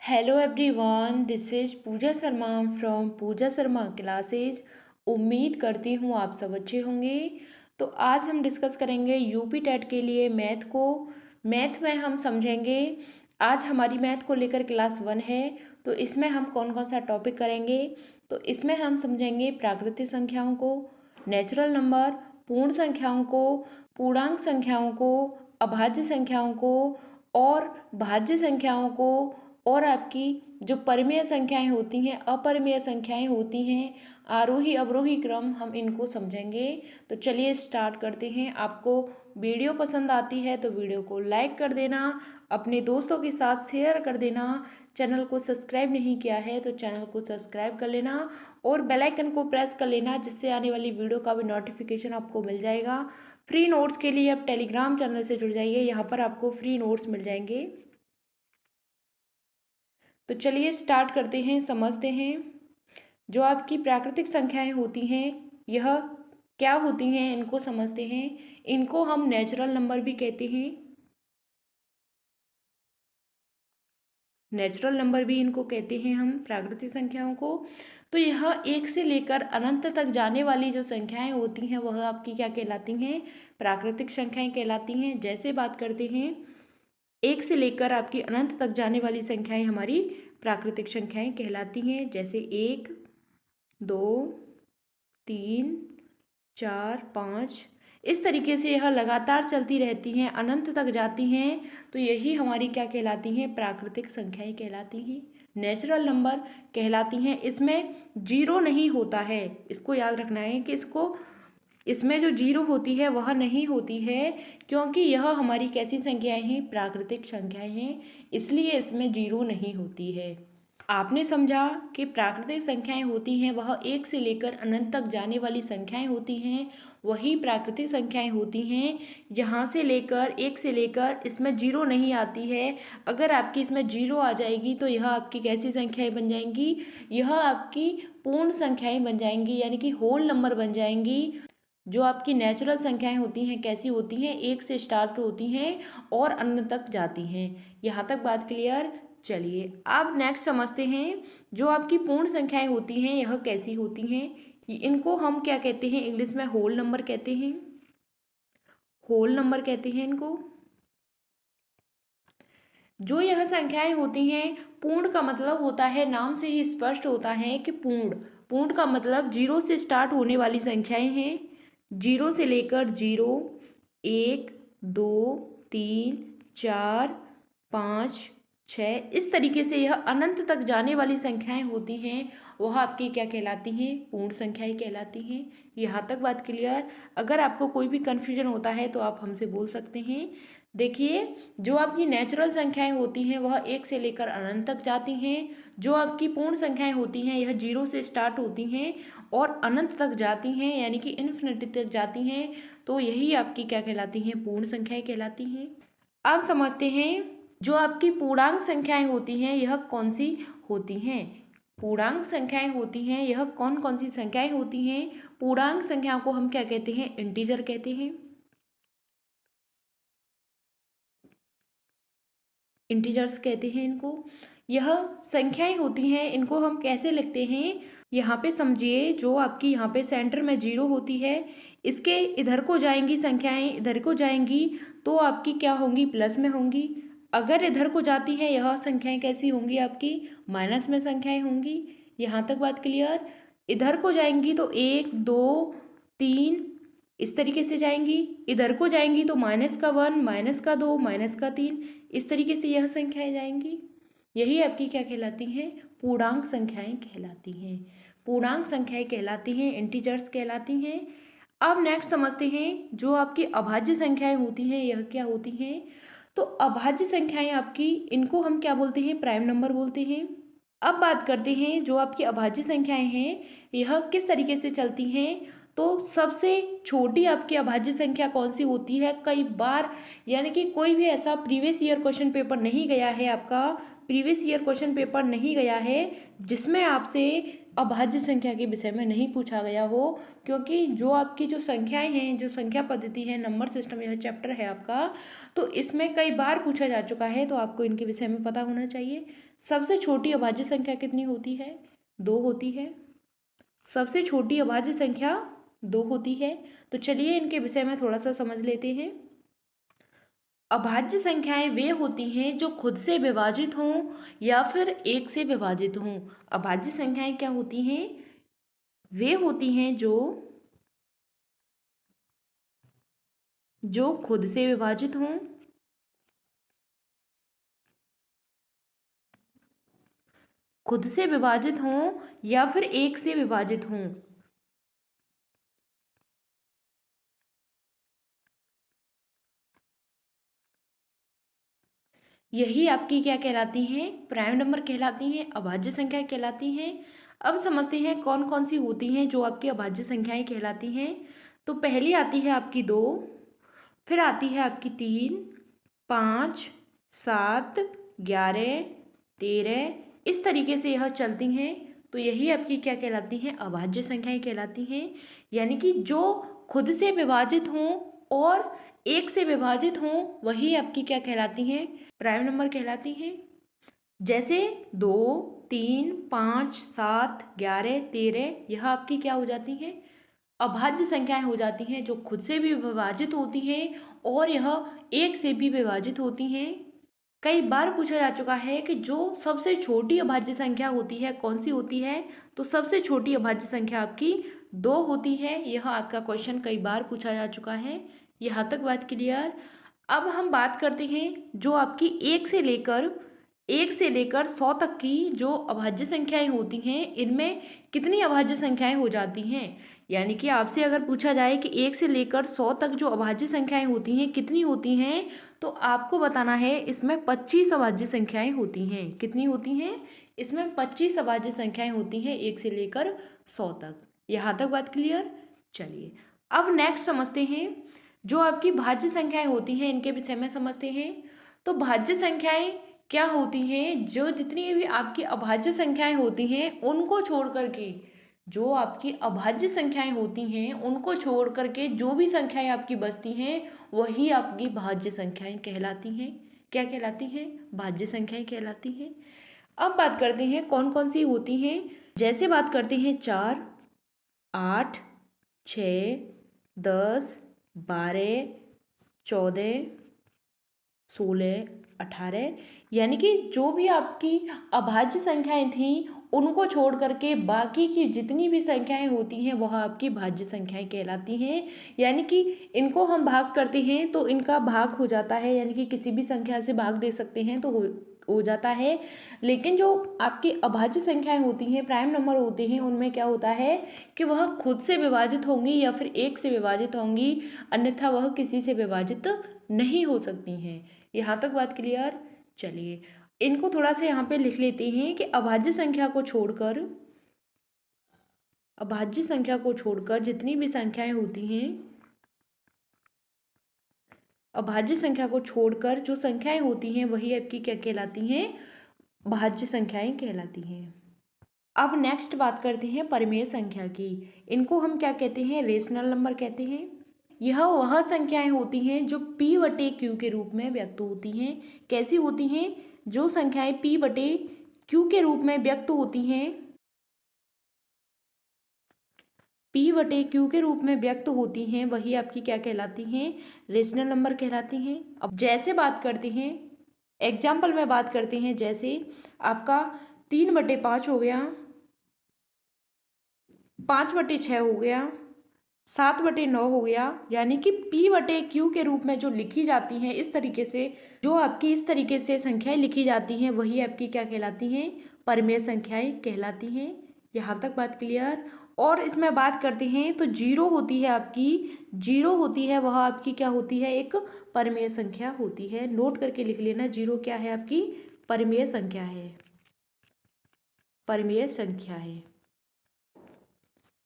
Hello everyone, this is Pooja Sharma from Pooja Sharma classes. उम्मीद करती हूँ आप सब अच्छे होंगे। तो आज हम डिस्कस करेंगे यूपी टेट के लिए मैथ को। मैथ में हम समझेंगे, आज हमारी मैथ को लेकर क्लास 1 है। तो इसमें हम कौन कौन सा टॉपिक करेंगे, तो इसमें हम समझेंगे प्राकृतिक संख्याओं को, नेचुरल नंबर, पूर्ण संख्याओं को, पूर्णांक संख्याओं को, अभाज्य संख्याओं को और भाज्य संख्याओं को, और आपकी जो परिमेय संख्याएं होती हैं, अपरिमेय संख्याएं होती हैं, आरोही अवरोही क्रम, हम इनको समझेंगे। तो चलिए स्टार्ट करते हैं। आपको वीडियो पसंद आती है तो वीडियो को लाइक कर देना, अपने दोस्तों के साथ शेयर कर देना। चैनल को सब्सक्राइब नहीं किया है तो चैनल को सब्सक्राइब कर लेना और बेल आइकन को प्रेस कर लेना, जिससे आने वाली वीडियो का भी नोटिफिकेशन आपको मिल जाएगा। फ्री नोट्स के लिए आप टेलीग्राम चैनल से जुड़ जाइए, यहाँ पर आपको फ्री नोट्स मिल जाएंगे। तो चलिए स्टार्ट करते हैं, समझते हैं। जो आपकी प्राकृतिक संख्याएं होती हैं, यह क्या होती हैं इनको समझते हैं। इनको हम नेचुरल नंबर भी कहते हैं, नेचुरल नंबर भी इनको कहते हैं हम प्राकृतिक संख्याओं को। तो यह एक से लेकर अनंत तक जाने वाली जो संख्याएं होती हैं वह आपकी क्या कहलाती हैं, प्राकृतिक संख्याएं कहलाती हैं। जैसे बात करते हैं, एक से लेकर आपकी अनंत तक जाने वाली संख्याएं हमारी प्राकृतिक संख्याएं कहलाती हैं। जैसे 1, 2, 3, 4, 5, इस तरीके से यह लगातार चलती रहती हैं, अनंत तक जाती हैं। तो यही हमारी क्या कहलाती हैं, प्राकृतिक संख्याएं कहलाती हैं, नेचुरल नंबर कहलाती हैं। इसमें जीरो नहीं होता है, इसको याद रखना है कि इसमें जो जीरो होती है वह नहीं होती है, क्योंकि यह हमारी कैसी संख्याएं हैं, प्राकृतिक संख्याएं हैं, इसलिए इसमें जीरो नहीं होती है। आपने समझा कि प्राकृतिक संख्याएं होती हैं वह एक से लेकर अनंत तक जाने वाली संख्याएं होती हैं, वही प्राकृतिक संख्याएं होती हैं। यहाँ से लेकर, एक से लेकर इसमें जीरो नहीं आती है। अगर आपकी इसमें जीरो आ जाएगी तो यह आपकी कैसी संख्याएं बन जाएंगी, यह आपकी पूर्ण संख्याएं बन जाएंगी, यानी कि होल नंबर बन जाएंगी। जो आपकी नेचुरल संख्याएं होती हैं कैसी होती हैं, एक से स्टार्ट होती हैं और अन्य तक जाती हैं। यहाँ तक बात क्लियर। चलिए अब नेक्स्ट समझते हैं, जो आपकी पूर्ण संख्याएं होती हैं यह कैसी होती हैं। इनको हम क्या कहते हैं, इंग्लिश में होल नंबर कहते हैं, होल नंबर कहते हैं इनको। जो यह संख्याएं होती हैं, पूर्ण का मतलब होता है, नाम से ही स्पष्ट होता है कि पूर्ण, पूर्ण का मतलब जीरो से स्टार्ट होने वाली संख्याएं हैं। जीरो से लेकर 0, 1, 2, 3, 4, 5, 6, इस तरीके से यह अनंत तक जाने वाली संख्याएं होती हैं, वह आपकी क्या कहलाती हैं, पूर्ण संख्याएं कहलाती हैं। यहाँ तक बात क्लियर। अगर आपको कोई भी कन्फ्यूजन होता है तो आप हमसे बोल सकते हैं। देखिए, जो आपकी नेचुरल संख्याएं होती हैं वह एक से लेकर अनंत तक जाती हैं। जो आपकी पूर्ण संख्याएं होती हैं यह जीरो से स्टार्ट होती हैं और अनंत तक जाती हैं, यानी कि इन्फिनिटी तक जाती हैं। तो यही आपकी क्या कहलाती हैं, पूर्ण संख्याएं कहलाती हैं। अब समझते हैं, जो आपकी पूर्णांक संख्याएं होती हैं यह कौन सी होती हैं। पूर्णांक संख्याएं होती हैं, यह कौन कौन सी संख्याएं होती हैं। पूर्णांक संख्याओं को हम क्या कहते हैं, इंटीजर कहते हैं, इंटीजर्स कहते हैं इनको। यह संख्याएं होती हैं, इनको हम कैसे लिखते हैं, यहाँ पे समझिए। जो आपकी यहाँ पे सेंटर में जीरो होती है, इसके इधर को जाएंगी संख्याएं, इधर को जाएंगी तो आपकी क्या होंगी, प्लस में होंगी। अगर इधर को जाती हैं यह संख्याएं कैसी होंगी, आपकी माइनस में संख्याएं होंगी। यहाँ तक बात क्लियर। इधर को जाएंगी तो 1, 2, 3, इस तरीके से जाएंगी। इधर को जाएंगी तो -1, -2, -3, इस तरीके से यह संख्याएं जाएंगी। यही आपकी क्या कहलाती हैं, पूर्णांक संख्याएं कहलाती हैं। पूर्णांक संख्याएं कहलाती हैं, इंटीजर्स कहलाती हैं। अब नेक्स्ट समझते हैं, जो आपकी अभाज्य संख्याएं होती हैं यह क्या होती हैं। तो अभाज्य संख्याएं आपकी, इनको हम क्या बोलते हैं, प्राइम नंबर बोलते हैं। अब बात करते हैं, जो आपकी अभाज्य संख्याएं हैं यह किस तरीके से चलती हैं। तो सबसे छोटी आपकी अभाज्य संख्या कौन सी होती है, कई बार, यानी कि कोई भी ऐसा प्रीवियस ईयर क्वेश्चन पेपर नहीं गया है, आपका प्रीवियस ईयर क्वेश्चन पेपर नहीं गया है जिसमें आपसे अभाज्य संख्या के विषय में नहीं पूछा गया हो, क्योंकि जो आपकी जो संख्याएं हैं, जो संख्या पद्धति है, नंबर सिस्टम, यह चैप्टर है आपका, तो इसमें कई बार पूछा जा चुका है, तो आपको इनके विषय में पता होना चाहिए। सबसे छोटी अभाज्य संख्या कितनी होती है? 2 होती है। सबसे छोटी अभाज्य संख्या 2 होती है। तो चलिए इनके विषय में थोड़ा सा समझ लेते हैं। अभाज्य संख्याएं वे होती हैं जो खुद से विभाजित हों या फिर 1 से विभाजित हों। अभाज्य संख्याएं क्या होती हैं? वे होती हैं जो खुद से विभाजित हों या फिर 1 से विभाजित हों। यही आपकी क्या कहलाती हैं? प्राइम नंबर कहलाती हैं, अभाज्य संख्या कहलाती हैं। अब समझते हैं कौन कौन सी होती हैं जो आपकी अभाज्य संख्याएं कहलाती हैं। तो पहली आती है आपकी 2, फिर आती है आपकी 3, 5, 7, 11, 13, इस तरीके से यह चलती हैं। तो यही आपकी क्या कहलाती हैं? अभाज्य संख्याएं कहलाती हैं। यानी कि जो खुद से विभाजित हों और 1 से विभाजित हों, वही आपकी क्या कहलाती हैं? प्राइम नंबर कहलाती हैं। जैसे 2, 3, 5, 7, 11, 13, यह आपकी क्या हो जाती हैं? अभाज्य संख्याएं हो जाती हैं, जो खुद से भी विभाजित होती हैं और यह 1 से भी विभाजित होती हैं। कई बार पूछा जा चुका है कि जो सबसे छोटी अभाज्य संख्या होती है कौन सी होती है? तो सबसे छोटी अभाज्य संख्या आपकी 2 होती है। यह आपका क्वेश्चन कई बार पूछा जा चुका है। यहाँ तक बात क्लियर। अब हम बात करते हैं जो आपकी 1 से लेकर 100 तक की जो अभाज्य संख्याएं होती हैं, इनमें कितनी अभाज्य संख्याएं हो जाती हैं। यानी कि आपसे अगर पूछा जाए कि 1 से लेकर 100 तक जो अभाज्य संख्याएं होती हैं कितनी होती हैं, तो आपको बताना है इसमें 25 अभाज्य संख्याएं होती हैं। कितनी होती हैं? इसमें 25 अभाज्य संख्याएं होती हैं 1 से लेकर 100 तक। यहाँ तक बात क्लियर। चलिए अब नेक्स्ट समझते हैं जो आपकी भाज्य संख्याएं होती हैं, इनके विषय में समझते हैं। तो भाज्य संख्याएं क्या होती हैं? जो जितनी भी आपकी अभाज्य संख्याएं होती हैं उनको छोड़ करके, जो आपकी अभाज्य संख्याएं होती हैं उनको छोड़ करके जो भी संख्याएं आपकी बचती हैं, वही आपकी भाज्य संख्याएं कहलाती हैं। क्या कहलाती हैं? भाज्य संख्याएं कहलाती हैं। अब बात करते हैं कौन कौन सी होती हैं। जैसे बात करते हैं 4, 8, 6, 10, 12, 14, 16, 18, यानी कि जो भी आपकी अभाज्य संख्याएं थीं उनको छोड़ करके बाकी की जितनी भी संख्याएं होती हैं वह आपकी भाज्य संख्याएं कहलाती हैं। यानी कि इनको हम भाग करते हैं तो इनका भाग हो जाता है, यानी कि किसी भी संख्या से भाग दे सकते हैं तो हो जाता है। लेकिन जो आपकी अभाज्य संख्याएं होती हैं, प्राइम नंबर होते हैं, उनमें क्या होता है कि वह खुद से विभाजित होंगी या फिर 1 से विभाजित होंगी, अन्यथा वह किसी से विभाजित नहीं हो सकती हैं। यहाँ तक बात क्लियर। चलिए इनको थोड़ा सा यहाँ पे लिख लेते हैं कि अभाज्य संख्या को छोड़कर जितनी भी संख्याएं होती हैं, अभाज्य संख्या को छोड़कर जो संख्याएं होती हैं वही आपकी क्या कहलाती हैं? भाज्य संख्याएं कहलाती हैं। अब नेक्स्ट बात करते हैं परिमेय संख्या की। इनको हम क्या कहते हैं? रेशनल नंबर कहते हैं। यह वह संख्याएं होती हैं जो P/Q के रूप में व्यक्त होती हैं। कैसी होती हैं? जो संख्याएं P/Q के रूप में व्यक्त होती हैं, P/Q के रूप में व्यक्त होती हैं, वही आपकी क्या कहलाती हैं? रेशनल नंबर कहलाती हैं। अब जैसे बात करते हैं, एग्जाम्पल में बात करते हैं, जैसे आपका 3/5 हो गया, 5/6 हो गया, 7/9 हो गया। यानी कि P/Q के रूप में जो लिखी जाती हैं, इस तरीके से जो आपकी इस तरीके से संख्याएं लिखी जाती हैं वही आपकी क्या कहलाती हैं? परिमेय संख्याएं कहलाती हैं। यहाँ तक बात क्लियर। और इसमें बात करते हैं तो जीरो होती है, वह आपकी क्या होती है? एक परिमेय संख्या होती है। नोट करके लिख लेना, जीरो क्या है? आपकी परिमेय संख्या है।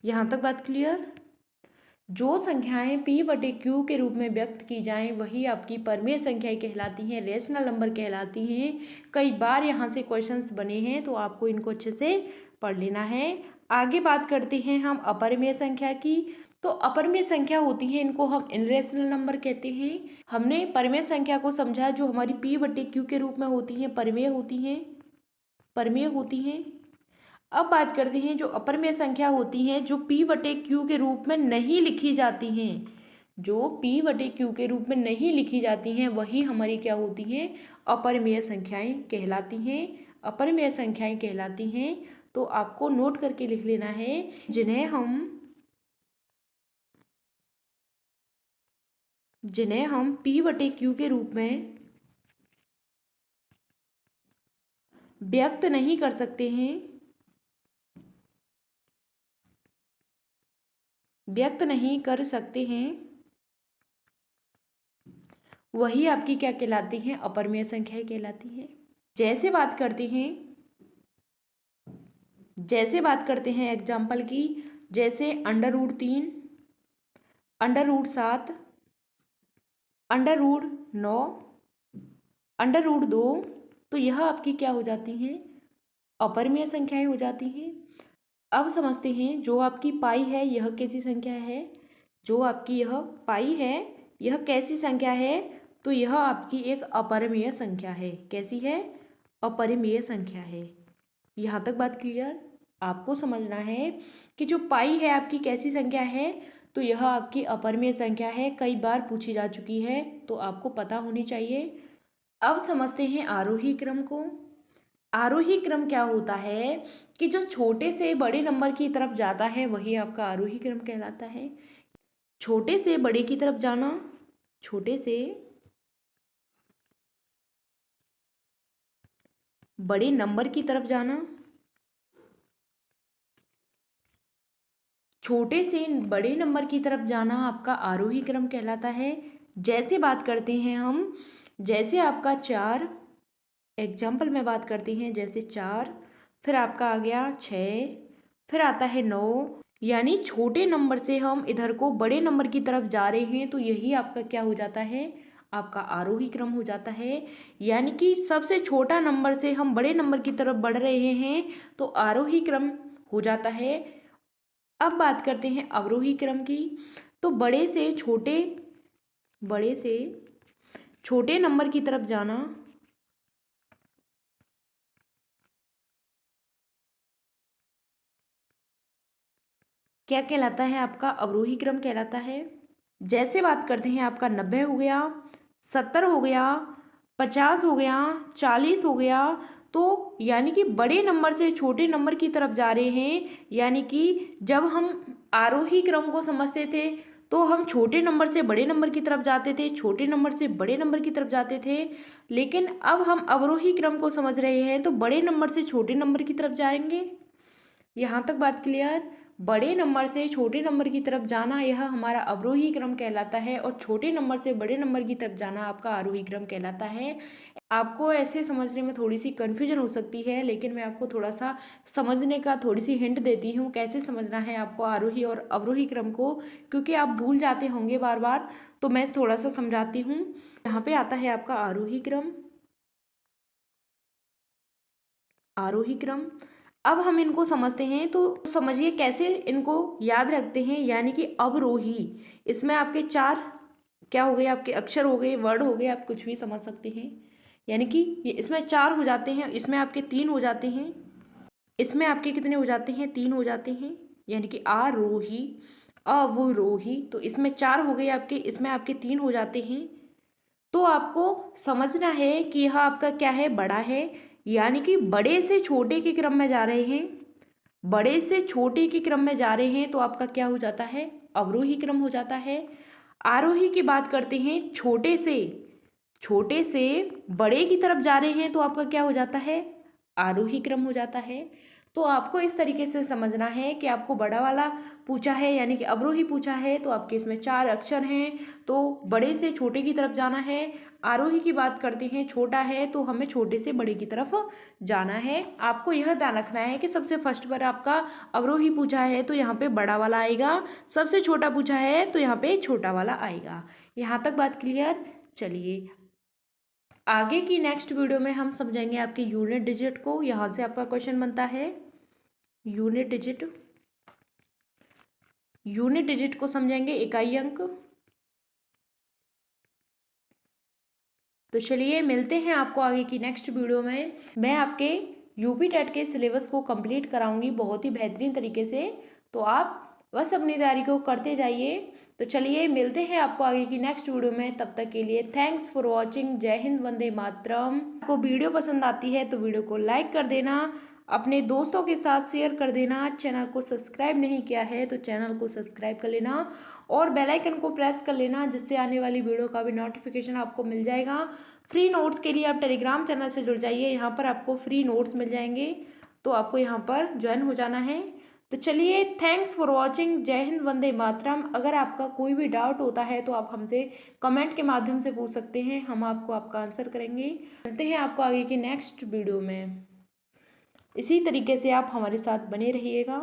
यहाँ तक बात क्लियर। जो संख्याएं P/Q के रूप में व्यक्त की जाएं वही आपकी परिमेय संख्याएं कहलाती हैं, रेशनल नंबर कहलाती हैं। कई बार यहाँ से क्वेश्चंस बने हैं तो आपको इनको अच्छे से पढ़ लेना है। आगे बात करते हैं हम अपरिमेय संख्या की। तो अपरिमेय संख्या होती है, इनको हम इनरेशनल नंबर कहते हैं। हमने परिमेय संख्या को समझा जो हमारी p बटे q के रूप में होती हैं, परिमेय होती हैं, परिमेय होती हैं। अब बात करते हैं जो अपरिमेय संख्या होती हैं जो p बटे q के रूप में नहीं लिखी जाती हैं, जो p बटे q के रूप में नहीं लिखी जाती हैं वही हमारी क्या होती हैं, अपरिमेय संख्याएं कहलाती हैं, अपरिमेय संख्याएं कहलाती हैं। तो आपको नोट करके लिख लेना है, जिन्हें हम p बटे q के रूप में व्यक्त नहीं कर सकते हैं, व्यक्त नहीं कर सकते हैं, वही आपकी क्या कहलाती हैं, अपरिमेय संख्याएं कहलाती हैं। जैसे बात करते हैं एग्जाम्पल की, जैसे √3, √7, √9, √2, तो यह आपकी क्या हो जाती हैं, अपरिमेय संख्याएं हो जाती हैं। अब समझते हैं जो आपकी पाई है यह कैसी संख्या है, जो आपकी यह पाई है यह कैसी संख्या है, तो यह आपकी एक अपरिमेय संख्या है। कैसी है, अपरिमेय संख्या है। यहाँ तक बात क्लियर। आपको समझना है कि जो पाई है आपकी कैसी संख्या है, तो यह आपकी अपरिमेय संख्या है, कई बार पूछी जा चुकी है तो आपको पता होनी चाहिए। अब समझते हैं आरोही क्रम को। आरोही क्रम क्या होता है कि जो छोटे से बड़े नंबर की तरफ जाता है वही आपका आरोही क्रम कहलाता है। छोटे से बड़े की तरफ जाना, छोटे से बड़े नंबर की तरफ जाना, छोटे से बड़े नंबर की तरफ जाना आपका आरोही क्रम कहलाता है। जैसे बात करते हैं हम, जैसे आपका 4, एग्जाम्पल में बात करते हैं, जैसे 4, फिर आपका आ गया 6, फिर आता है 9, यानी छोटे नंबर से हम इधर को बड़े नंबर की तरफ जा रहे हैं तो यही आपका क्या हो जाता है, आपका आरोही क्रम हो जाता है। यानी कि सबसे छोटा नंबर से हम बड़े नंबर की तरफ बढ़ रहे हैं तो आरोही क्रम हो जाता है। अब बात करते हैं अवरोही क्रम की। तो बड़े से छोटे नंबर की तरफ जाना, क्या कहलाता है, आपका अवरोही क्रम कहलाता है। जैसे बात करते हैं आपका 90 हो गया, 70 हो गया, 50 हो गया, 40 हो गया, तो यानी कि बड़े नंबर से छोटे नंबर की तरफ जा रहे हैं। यानी कि जब हम आरोही क्रम को समझते थे तो हम छोटे नंबर से बड़े नंबर की तरफ जाते थे, छोटे नंबर से बड़े नंबर की तरफ जाते थे, लेकिन अब हम अवरोही क्रम को समझ रहे हैं तो बड़े नंबर से छोटे नंबर की तरफ जाएंगे। यहाँ तक बात क्लियर। बड़े नंबर से छोटे नंबर की तरफ जाना यह हमारा अवरोही क्रम कहलाता है और छोटे नंबर से बड़े नंबर की तरफ जाना आपका आरोही क्रम कहलाता है। आपको ऐसे समझने में थोड़ी सी कन्फ्यूजन हो सकती है, लेकिन मैं आपको थोड़ा सा समझने का थोड़ी सी हिंट देती हूँ कैसे समझना है आपको आरोही और अवरोही क्रम को, क्योंकि आप भूल जाते होंगे बार बार, तो मैं थोड़ा सा समझाती हूँ। यहाँ पे आता है आपका आरोही क्रम, आरोही क्रम। अब हम इनको समझते हैं तो समझिए कैसे इनको याद रखते हैं। यानी कि अवरोही, इसमें आपके 4 क्या हो गए, आपके अक्षर हो गए, वर्ड हो गए, आप कुछ भी समझ सकते हैं। यानी कि ये इसमें 4 हो जाते हैं, इसमें आपके 3 हो जाते हैं, इसमें आपके कितने हो जाते हैं, 3 हो जाते हैं। यानी कि आरोही, अवरोही, तो इसमें 4 हो गए आपके, इसमें आपके 3 हो जाते हैं। तो आपको समझना है कि यह आपका क्या है, बड़ा है। यानी कि बड़े से छोटे के क्रम में जा रहे हैं, बड़े से छोटे के क्रम में जा रहे हैं तो आपका क्या हो जाता है, अवरोही क्रम हो जाता है। आरोही की बात करते हैं, छोटे से बड़े की तरफ जा रहे हैं तो आपका क्या हो जाता है, आरोही क्रम हो जाता है। तो आपको इस तरीके से समझना है कि आपको बड़ा वाला पूछा है यानी कि अवरोही पूछा है तो आपके इसमें 4 अक्षर हैं, तो बड़े से छोटे की तरफ जाना है। आरोही की बात करते हैं, छोटा है तो हमें छोटे से बड़े की तरफ जाना है। आपको यह ध्यान रखना है कि सबसे फर्स्ट पर आपका अवरोही पूछा है तो यहाँ पे बड़ा वाला आएगा, सबसे छोटा पूछा है तो यहाँ पे छोटा वाला आएगा। यहाँ तक बात क्लियर। चलिए आगे की नेक्स्ट वीडियो में हम समझेंगे आपके यूनिट डिजिट को। यहाँ से आपका क्वेश्चन बनता है यूनिट डिजिट। यूनिट डिजिट को समझेंगे, इकाई अंक। तो चलिए मिलते हैं आपको आगे की नेक्स्ट वीडियो में। मैं आपके यूपी टेट के सिलेबस को कंप्लीट कराऊंगी बहुत ही बेहतरीन तरीके से, तो आप बस अपनी तैयारी को करते जाइए। तो चलिए मिलते हैं आपको आगे की नेक्स्ट वीडियो में, तब तक के लिए थैंक्स फॉर वॉचिंग। जय हिंद, वंदे मातरम। आपको वीडियो पसंद आती है तो वीडियो को लाइक कर देना, अपने दोस्तों के साथ शेयर कर देना। चैनल को सब्सक्राइब नहीं किया है तो चैनल को सब्सक्राइब कर लेना और बेल आइकन को प्रेस कर लेना, जिससे आने वाली वीडियो का भी नोटिफिकेशन आपको मिल जाएगा। फ्री नोट्स के लिए आप टेलीग्राम चैनल से जुड़ जाइए, यहाँ पर आपको फ्री नोट्स मिल जाएंगे, तो आपको यहाँ पर ज्वाइन हो जाना है। तो चलिए थैंक्स फॉर वॉचिंग। जय हिंद, वंदे मातरम। अगर आपका कोई भी डाउट होता है तो आप हमसे कमेंट के माध्यम से पूछ सकते हैं, हम आपको आपका आंसर करेंगे। मिलते हैं आपको आगे की नेक्स्ट वीडियो में। इसी तरीके से आप हमारे साथ बने रहिएगा।